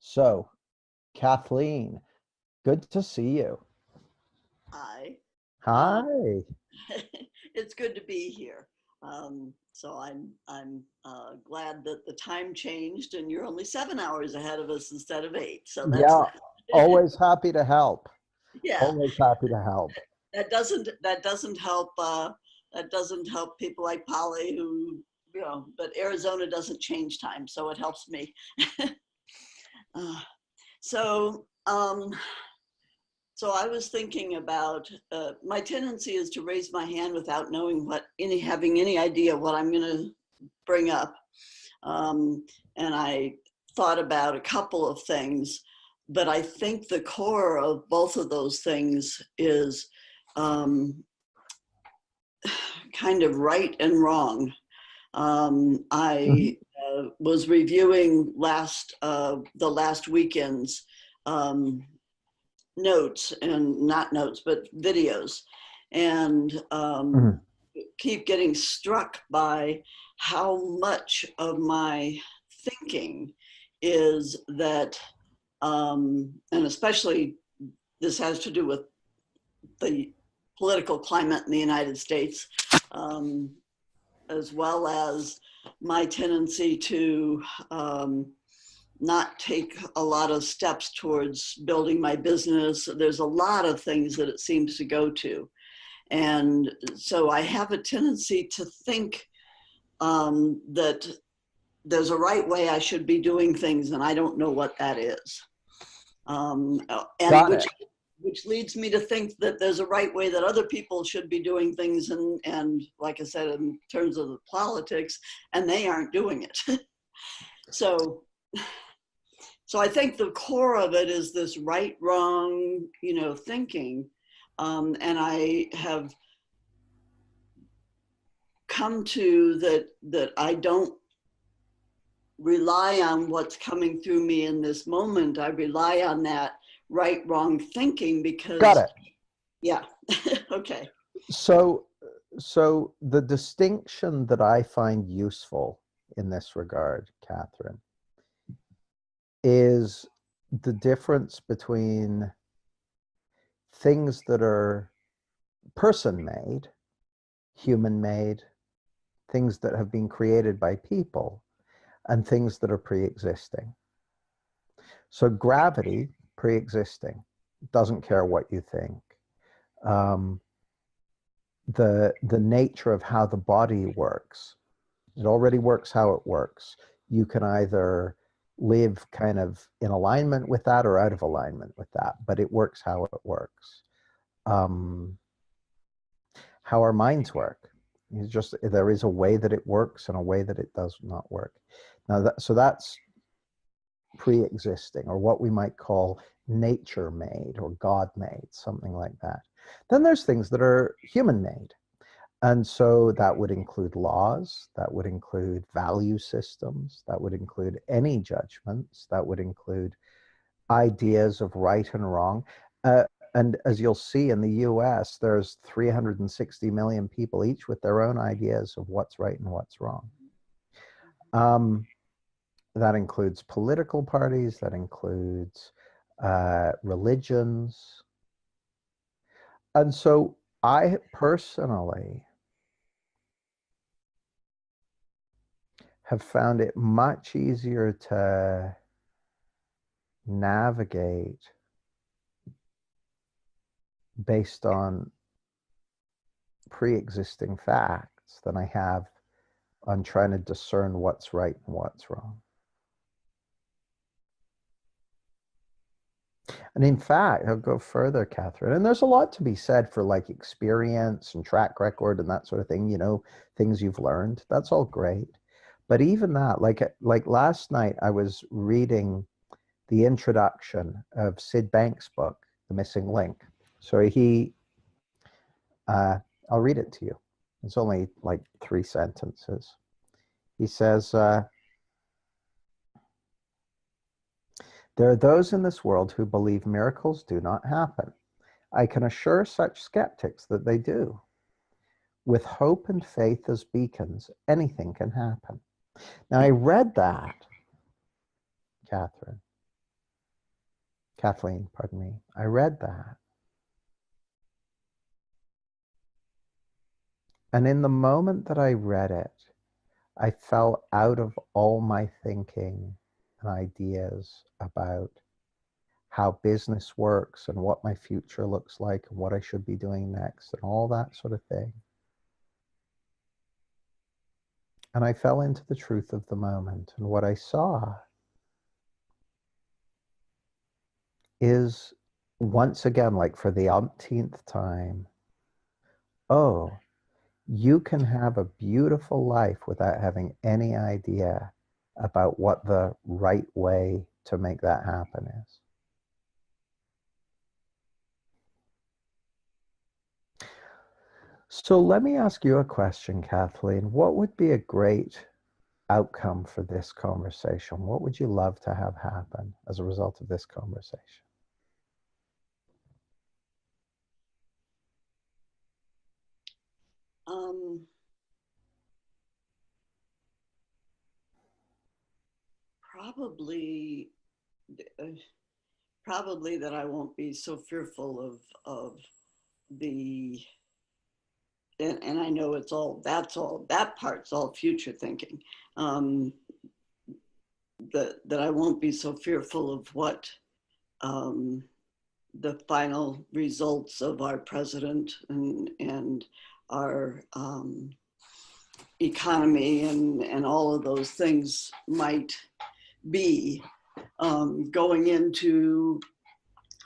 So, Kathleen, good to see you. Hi. Uh, Hi. it's good to be here. So I'm glad that the time changed and you're only 7 hours ahead of us instead of 8. So that's Yeah, always happy to help. yeah. Always happy to help. That doesn't help people like Polly who but Arizona doesn't change time, so it helps me. uh, so um, So I was thinking about my tendency is to raise my hand without knowing having any idea what I'm going to bring up. Um, and I thought about a couple of things, but I think the core of both of those things is um, kind of right and wrong. Mhm. I was reviewing the last weekend's um, notes, and not notes, but videos, and Mhm. keep getting struck by how much of my thinking is that, and especially this has to do with the political climate in the United States, um, as well as my tendency to not take a lot of steps towards building my business. There's a lot of things that it seems to go to. And so I have a tendency to think that there's a right way I should be doing things, and I don't know what that is. And Got it. which leads me to think that there's a right way that other people should be doing things, and like I said, in terms of the politics, and they aren't doing it. so So I think the core of it is this right, wrong, thinking. And I have come to that I don't rely on what's coming through me in this moment. I rely on that right, wrong thinking Got because, it. yeah, okay. So, so the distinction that I find useful in this regard, Catherine, is the difference between things that are person-made, human-made, things that have been created by people, and things that are pre-existing. So gravity, pre-existing, doesn't care what you think. Um, the nature of how the body works, it already works how it works. You can either live kind of in alignment with that or out of alignment with that, but it works how it works. Um, how our minds work. It's just there is a way that it works and a way that it does not work. Now, so that's pre-existing, or what we might call nature made or God made, something like that. Then there's things that are human made. And so that would include laws, that would include value systems, that would include any judgments, that would include ideas of right and wrong. And as you'll see in the US, there's 360 million people each with their own ideas of what's right and what's wrong. That includes political parties, that includes religions. And so I personally have found it much easier to navigate based on pre-existing facts than I have on trying to discern what's right and what's wrong. And in fact, I'll go further, Catherine, and there's a lot to be said for like experience and track record and that sort of thing, things you've learned. That's all great. But even that, like last night, I was reading the introduction of Sid Banks' book, The Missing Link. So I'll read it to you. It's only like 3 sentences. He says, there are those in this world who believe miracles do not happen. I can assure such skeptics that they do. With hope and faith as beacons, anything can happen. Now, I read that, Catherine, Kathleen, pardon me. I read that. And in the moment that I read it, I fell out of all my thinking and ideas about how business works and what my future looks like and what I should be doing next and all that sort of thing. And I fell into the truth of the moment. And what I saw is, once again, like for the umpteenth time, oh, you can have a beautiful life without having any idea about what the right way to make that happen is. So let me ask you a question, Kathleen. What would be a great outcome for this conversation? What would you love to have happen as a result of this conversation? Probably, probably that I won't be so fearful of the, and I know it's all, that part's all future thinking. That I won't be so fearful of what the final results of our president and our economy and all of those things might be, going into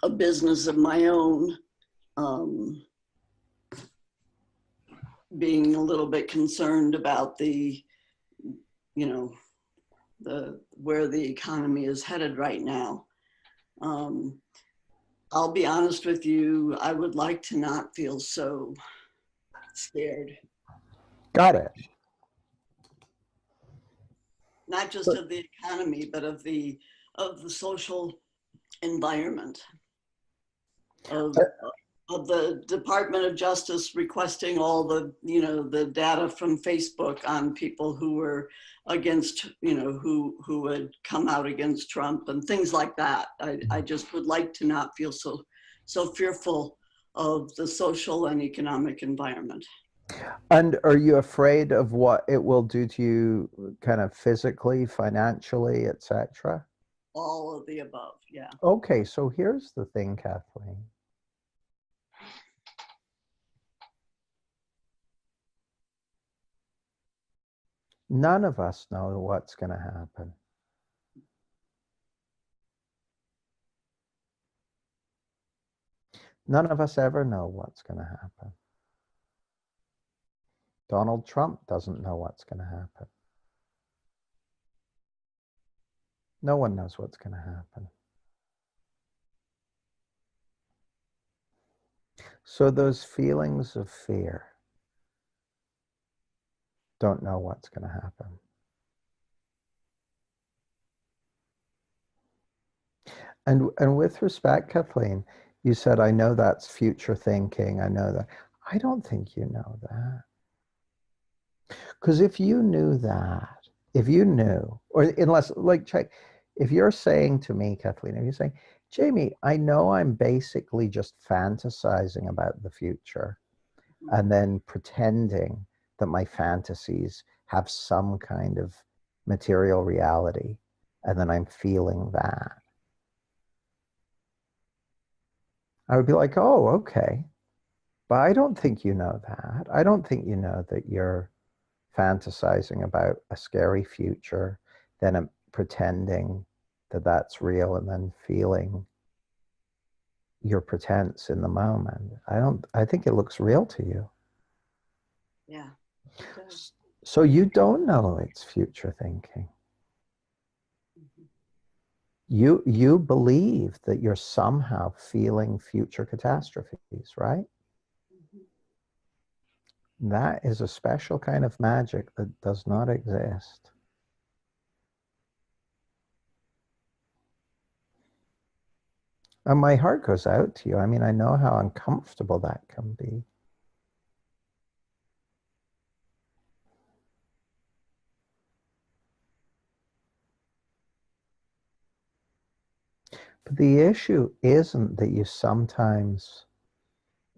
a business of my own, being a little bit concerned about the, you know, where the economy is headed right now. I'll be honest with you, I would like to not feel so scared. Got it. Not just of the economy, but of the social environment, of the Department of Justice requesting all the, the data from Facebook on people who were against, who had come out against Trump and things like that. I just would like to not feel so fearful of the social and economic environment. And are you afraid of what it will do to you kind of physically, financially, etc.? All of the above, yeah. Okay, so here's the thing, Kathleen. None of us know what's going to happen. None of us ever know what's going to happen. Donald Trump doesn't know what's going to happen. No one knows what's going to happen. So those feelings of fear, don't know what's going to happen. And with respect, Kathleen, you said, I know that's future thinking. I know that. I don't think you know that. Because if you knew that, if you knew, or unless, like, check, if you're saying to me, Kathleen, if you're saying, Jamie, I know I'm basically just fantasizing about the future and then pretending that my fantasies have some kind of material reality, and then I'm feeling that, I would be like, oh, okay. But I don't think you know that. I don't think you know that you're fantasizing about a scary future, then pretending that that's real, and then feeling your pretense in the moment. I think it looks real to you. Yeah. So you don't know it's future thinking. You believe that you're somehow feeling future catastrophes, right? That is a special kind of magic that does not exist. And my heart goes out to you. I mean, I know how uncomfortable that can be. But the issue isn't that you sometimes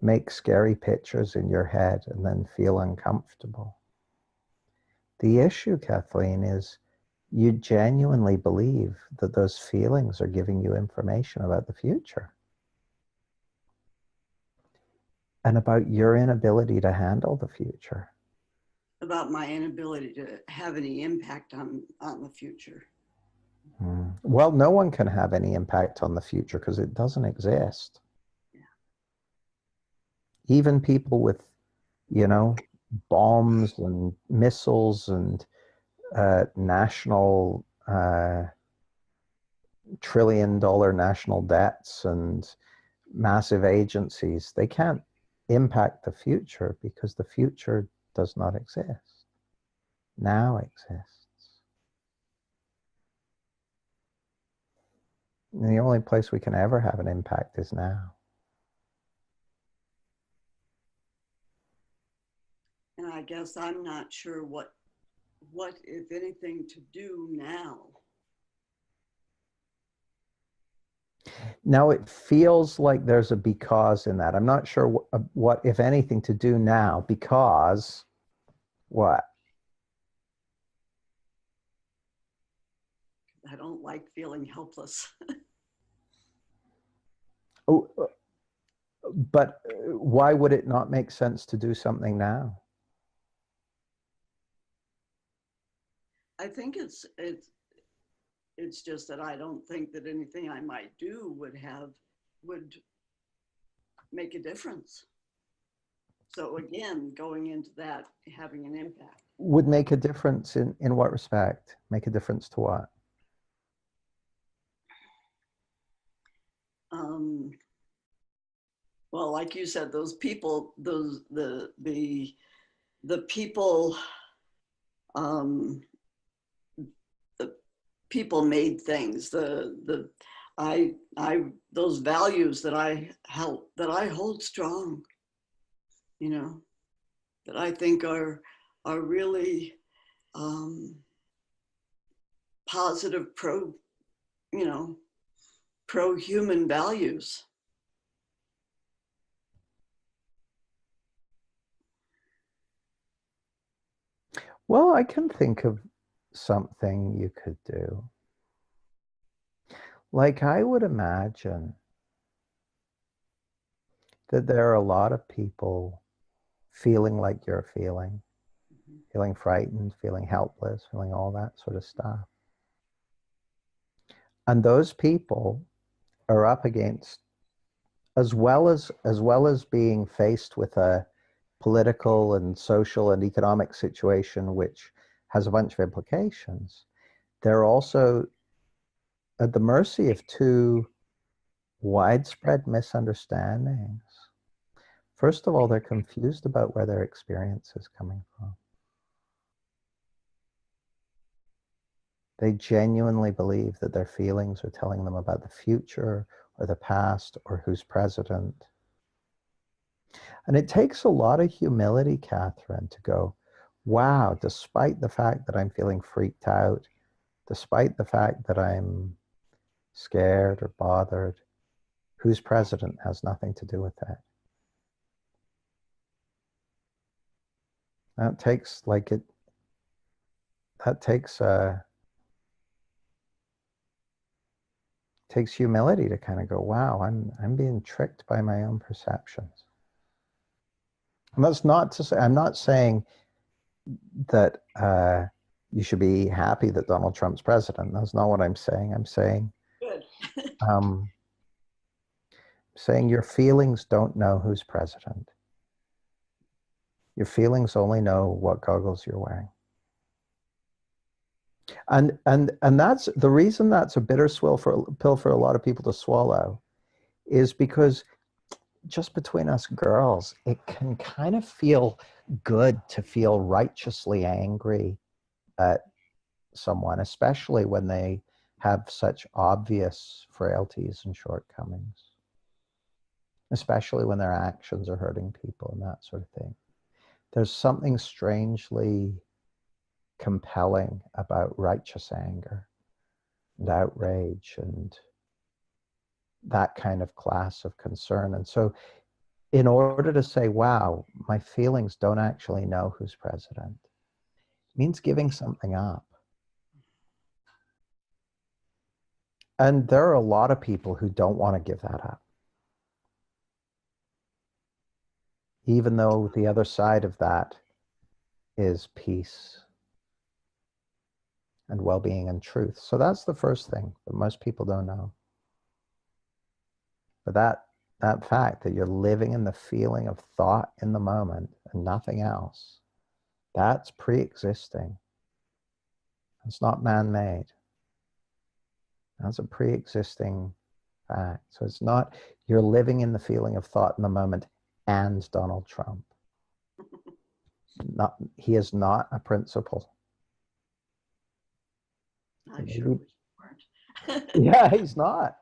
make scary pictures in your head and then feel uncomfortable. The issue, Kathleen, is you genuinely believe that those feelings are giving you information about the future and about your inability to handle the future. About my inability to have any impact on the future. Well, no one can have any impact on the future because it doesn't exist. Yeah. Even people with, you know, bombs and missiles and national trillion-dollar national debts and massive agencies, they can't impact the future because the future does not exist. Now exists. And the only place we can ever have an impact is now. And I guess I'm not sure what if anything, to do now. Now it feels like there's a because in that. I'm not sure what if anything, to do now, because what? I don't like feeling helpless. Oh, but why would it not make sense to do something now? I think it's just that I don't think that anything I might do would make a difference. So again, going into that, having an impact. Would make a difference in what respect? Make a difference to what? Well, like you said, those people, the people, the people made things. Those values that I hold strong, you know, that I think are really positive, pro-human values. Well, I can think of something you could do. Like, I would imagine that there are a lot of people feeling like you're feeling, feeling frightened, feeling helpless, feeling all that sort of stuff. And those people are up against, as well as being faced with a political and social and economic situation which has a bunch of implications, they're also at the mercy of two widespread misunderstandings. First of all, they're confused about where their experience is coming from. They genuinely believe that their feelings are telling them about the future or the past or who's president. And it takes a lot of humility, Catherine, to go, wow, despite the fact that I'm feeling freaked out, despite the fact that I'm scared or bothered, who's president has nothing to do with that. That takes takes humility to kind of go, wow, I'm being tricked by my own perceptions. And that's not to say, I'm not saying that you should be happy that Donald Trump's president. That's not what I'm saying. I'm saying, Good. saying your feelings don't know who's president. Your feelings only know what goggles you're wearing. And that's the reason that's a bitter pill for a lot of people to swallow, is because just between us girls, it can kind of feel good to feel righteously angry at someone, especially when they have such obvious frailties and shortcomings, especially when their actions are hurting people and that sort of thing. There's something strangely compelling about righteous anger and outrage and that kind of class of concern. And so in order to say, wow, my feelings don't actually know who's president, means giving something up. And there are a lot of people who don't want to give that up, even though the other side of that is peace and well-being and truth. So that's the first thing that most people don't know. But that fact that you're living in the feeling of thought in the moment and nothing else, that's pre-existing. It's not man-made. That's a pre-existing fact. So it's not you're living in the feeling of thought in the moment and Donald Trump. He is not a principle. I sure wish you weren't. Yeah, he's not.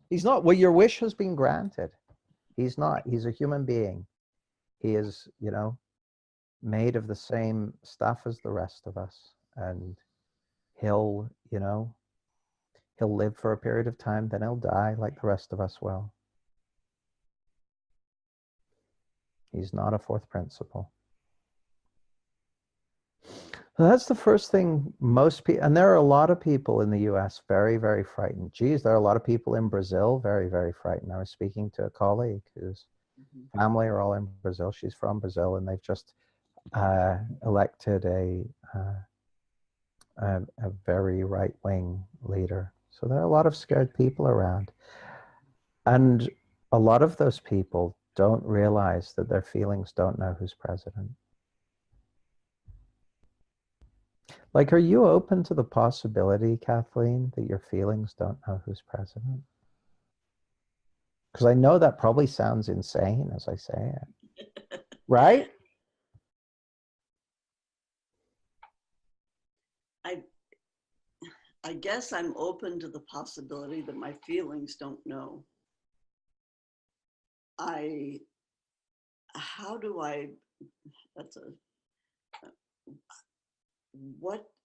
He's not. Well, your wish has been granted. He's not. He's a human being. He is, you know, made of the same stuff as the rest of us. And he'll, you know, he'll live for a period of time, then he'll die like the rest of us will. He's not a fourth principle. So that's the first thing most people, and there are a lot of people in the US very, very frightened. Geez, there are a lot of people in Brazil very, very frightened. I was speaking to a colleague whose family are all in Brazil. She's from Brazil, and they've just elected a very right-wing leader. So there are a lot of scared people around. And a lot of those people don't realize that their feelings don't know who's president. Like, are you open to the possibility, Kathleen, that your feelings don't know who's president? Because I know that probably sounds insane as I say it, right? I guess I'm open to the possibility that my feelings don't know.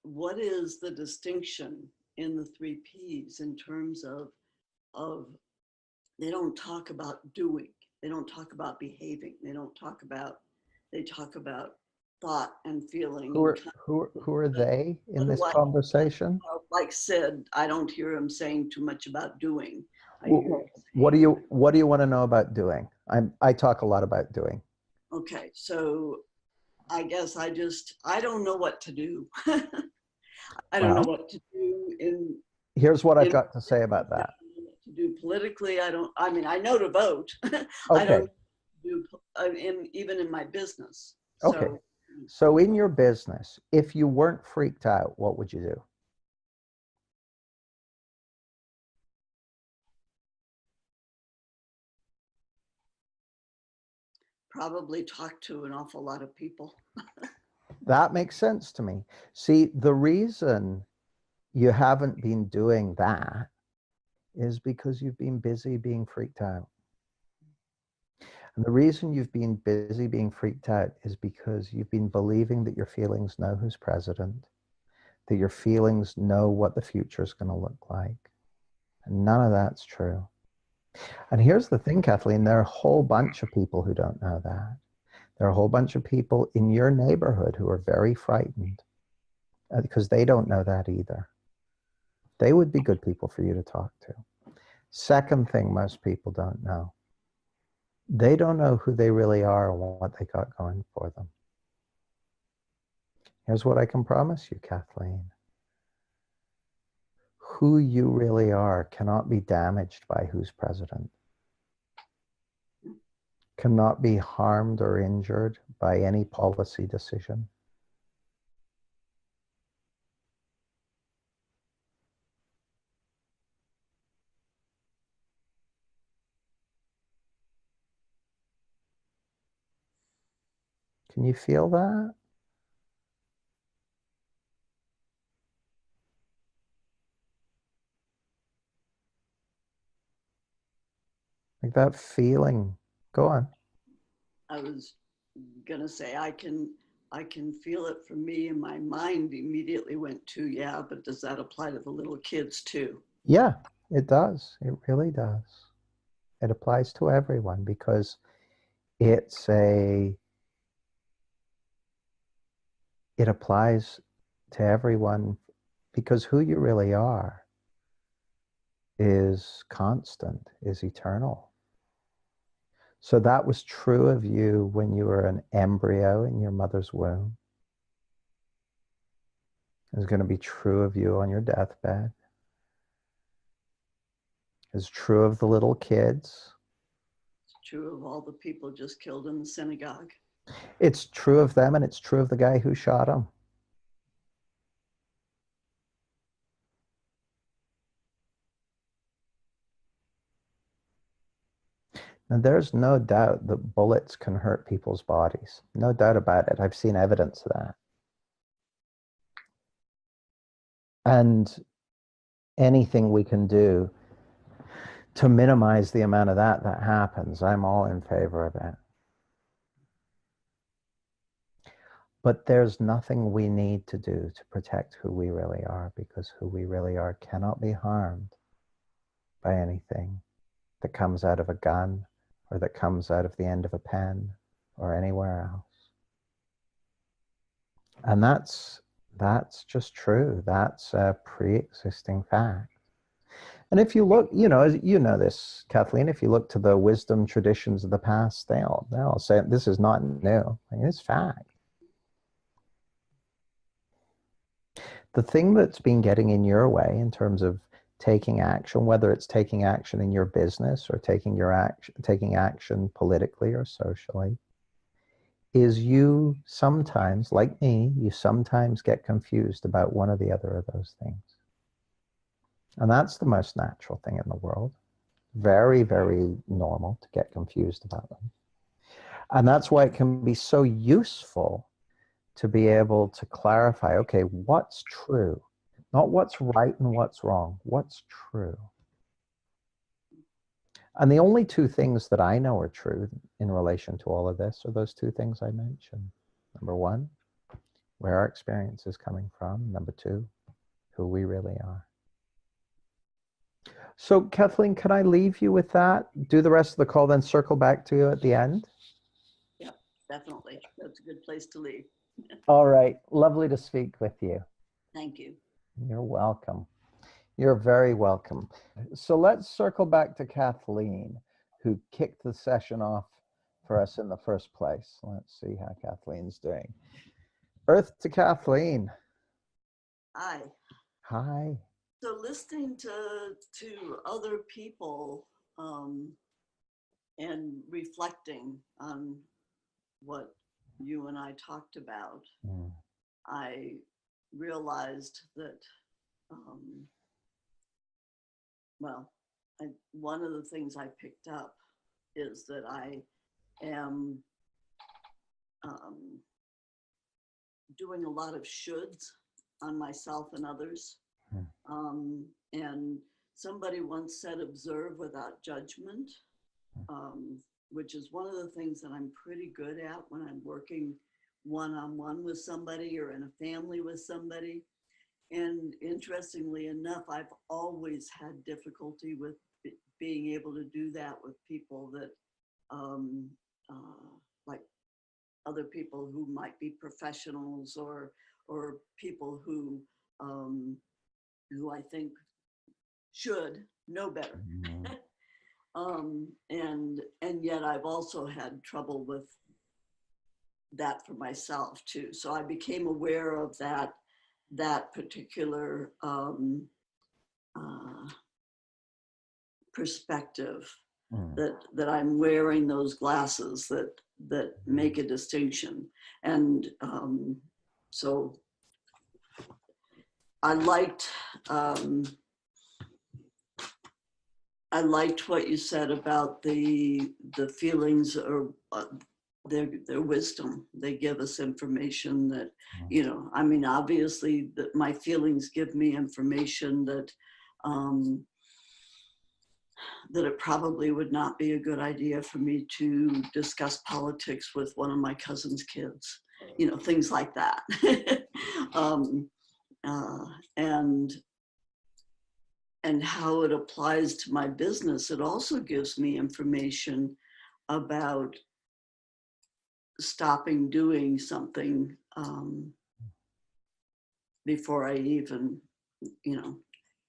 What is the distinction in the three P's in terms of they don't talk about doing, they don't talk about behaving, they talk about thought and feeling. Who are they in this conversation? Like Sid, I don't hear him saying too much about doing. What do you want to know about doing? I talk a lot about doing. Okay, so I guess I don't know what to do. I don't know what to do here's what I've got to say about that. To do politically, I mean, I know to vote. Okay. I don't do even in my business. Okay. So in your business, if you weren't freaked out, what would you do? Probably talk to an awful lot of people. That makes sense to me. See, the reason you haven't been doing that is because you've been busy being freaked out. And the reason you've been busy being freaked out is because you've been believing that your feelings know who's president, that your feelings know what the future is going to look like. And none of that's true. And here's the thing, Kathleen, there are a whole bunch of people who don't know that. There are a whole bunch of people in your neighborhood who are very frightened because they don't know that either. They would be good people for you to talk to. Second thing most people don't know, they don't know who they really are and what they got going for them. Here's what I can promise you, Kathleen. Who you really are cannot be damaged by who's president, cannot be harmed or injured by any policy decision. Can you feel that? Like that feeling. Go on. I was gonna say I can feel it for me, and my mind immediately went to, yeah, but does that apply to the little kids too? Yeah, it does. It really does. It applies to everyone because it applies to everyone because who you really are is constant, is eternal. So that was true of you when you were an embryo in your mother's womb. It's going to be true of you on your deathbed. It's true of the little kids. It's true of all the people just killed in the synagogue. It's true of them, and it's true of the guy who shot them. And there's no doubt that bullets can hurt people's bodies. No doubt about it. I've seen evidence of that. And anything we can do to minimize the amount of that happens, I'm all in favor of it. But there's nothing we need to do to protect who we really are, because who we really are cannot be harmed by anything that comes out of a gun or that comes out of the end of a pen or anywhere else. And that's just true. That's a pre-existing fact. And if you look, you know this, Kathleen, if you look to the wisdom traditions of the past, they'll say this is not new. I mean, it's fact. The thing that's been getting in your way in terms of taking action, whether it's taking action in your business or taking action politically or socially, is you sometimes, like me, you sometimes get confused about one or the other of those things. And that's the most natural thing in the world. Very, very normal to get confused about them. And that's why it can be so useful to be able to clarify, okay, what's true? Not what's right and what's wrong, what's true? And the only two things that I know are true in relation to all of this are those two things I mentioned. Number one, where our experience is coming from. Number two, who we really are. So Kathleen, can I leave you with that? Do the rest of the call, then circle back to you at the end? Yep, definitely. That's a good place to leave. All right. Lovely to speak with you. Thank you. You're welcome. You're very welcome. So let's circle back to Kathleen, who kicked the session off for us in the first place. Let's see how Kathleen's doing. Earth to Kathleen. Hi. Hi. So listening to other people and reflecting on what you and I talked about, I realized that, one of the things I picked up is that I am doing a lot of shoulds on myself and others. And somebody once said, observe without judgment, which is one of the things that I'm pretty good at when I'm working one-on-one with somebody or in a family with somebody. And interestingly enough, I've always had difficulty with being able to do that with people that, like other people who might be professionals or people who I think should know better. And yet I've also had trouble with that for myself too. So I became aware of that particular perspective, that I'm wearing those glasses that make a distinction. And so I liked what you said about the feelings or their wisdom. They give us information that, I mean, obviously that my feelings give me information that that it probably would not be a good idea for me to discuss politics with one of my cousin's kids, things like that. And and how it applies to my business, it also gives me information about stopping doing something before I even,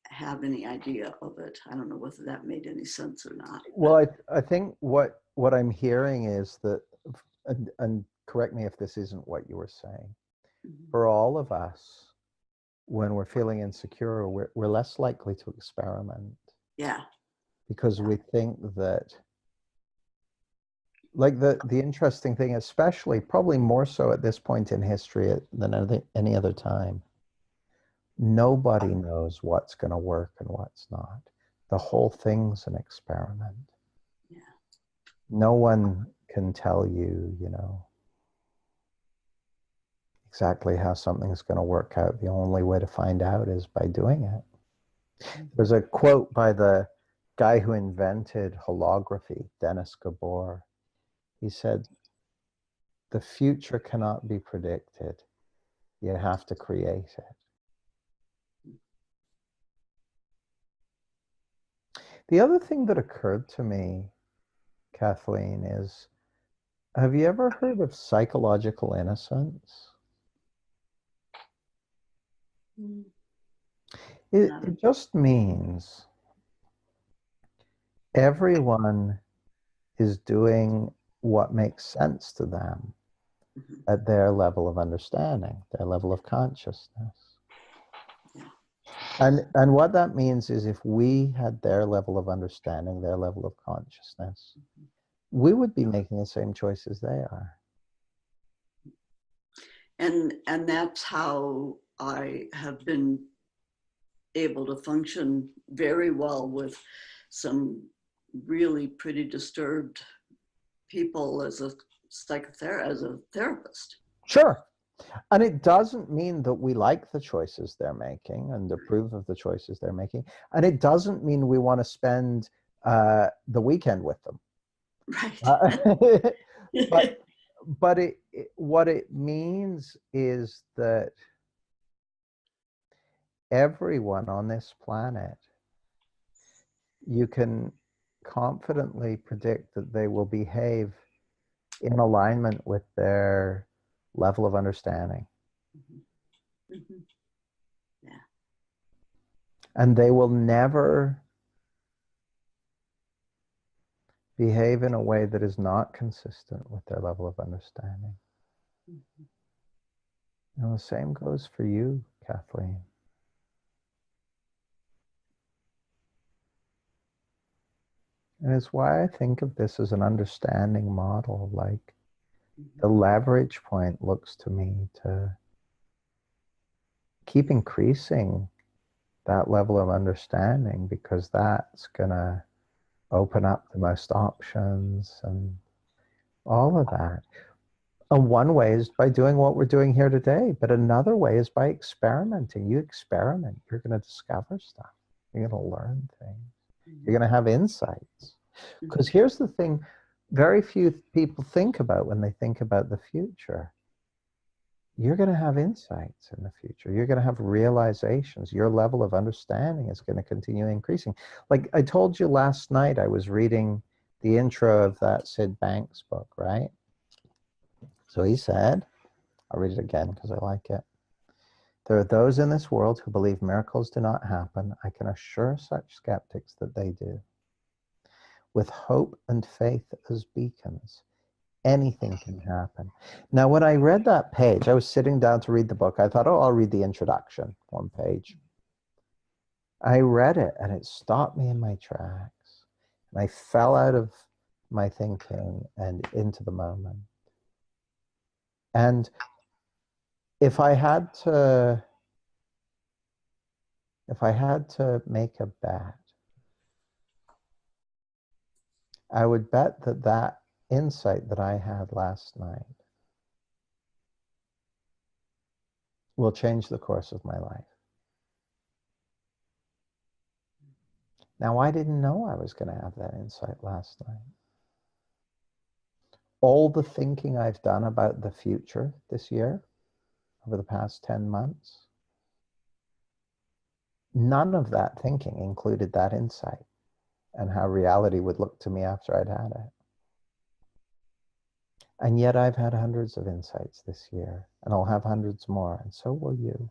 have any idea of it. I don't know whether that made any sense or not. Well, I think what I'm hearing is that, and correct me if this isn't what you were saying, for all of us, when we're feeling insecure, we're less likely to experiment. Yeah. Because we think that, like, the interesting thing, especially probably more so at this point in history than any other time, nobody knows what's going to work and what's not. The whole thing's an experiment. Yeah. No one can tell you, exactly how something's going to work out. The only way to find out is by doing it. There's a quote by the guy who invented holography, Dennis Gabor. He said, "The future cannot be predicted. You have to create it." The other thing that occurred to me, Kathleen, is, have you ever heard of psychological innocence? It just means everyone is doing what makes sense to them at their level of understanding, their level of consciousness. And what that means is, if we had their level of understanding, their level of consciousness, we would be making the same choices they are. And that's how I have been able to function very well with some really pretty disturbed people as a as a therapist. Sure. And it doesn't mean that we like the choices they're making and approve of the choices they're making. And it doesn't mean we want to spend the weekend with them. Right. But what it means is that everyone on this planet, you can confidently predict that they will behave in alignment with their level of understanding. Yeah. And they will never behave in a way that is not consistent with their level of understanding. And the same goes for you, Kathleen. And it's why I think of this as an understanding model. Like, the leverage point looks to me to keep increasing that level of understanding, because that's gonna open up the most options and all of that. And one way is by doing what we're doing here today, but another way is by experimenting. You experiment, you're going to discover stuff. You're going to learn things. You're going to have insights. Because here's the thing, very few people think about when they think about the future. You're going to have insights in the future. You're going to have realizations. Your level of understanding is going to continue increasing. Like I told you last night, I was reading the intro of that Sid Banks book, right? So he said, I'll read it again because I like it. "There are those in this world who believe miracles do not happen. I can assure such skeptics that they do. With hope and faith as beacons, anything can happen." Now, when I read that page, I was sitting down to read the book. I thought, oh, I'll read the introduction, one page. I read it and it stopped me in my tracks. And I fell out of my thinking and into the moment. And if I had to make a bet, I would bet that that insight that I had last night will change the course of my life. Now, I didn't know I was going to have that insight last night. All the thinking I've done about the future this year, over the past 10 months, none of that thinking included that insight and how reality would look to me after I'd had it. And yet I've had hundreds of insights this year, and I'll have hundreds more, and so will you.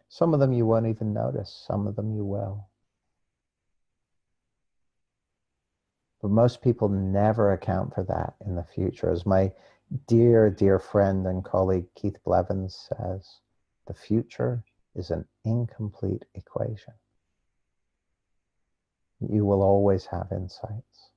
Some of them you won't even notice, some of them you will. But most people never account for that in the future. As my dear, dear friend and colleague Keith Blevins says, the future is an incomplete equation. You will always have insights.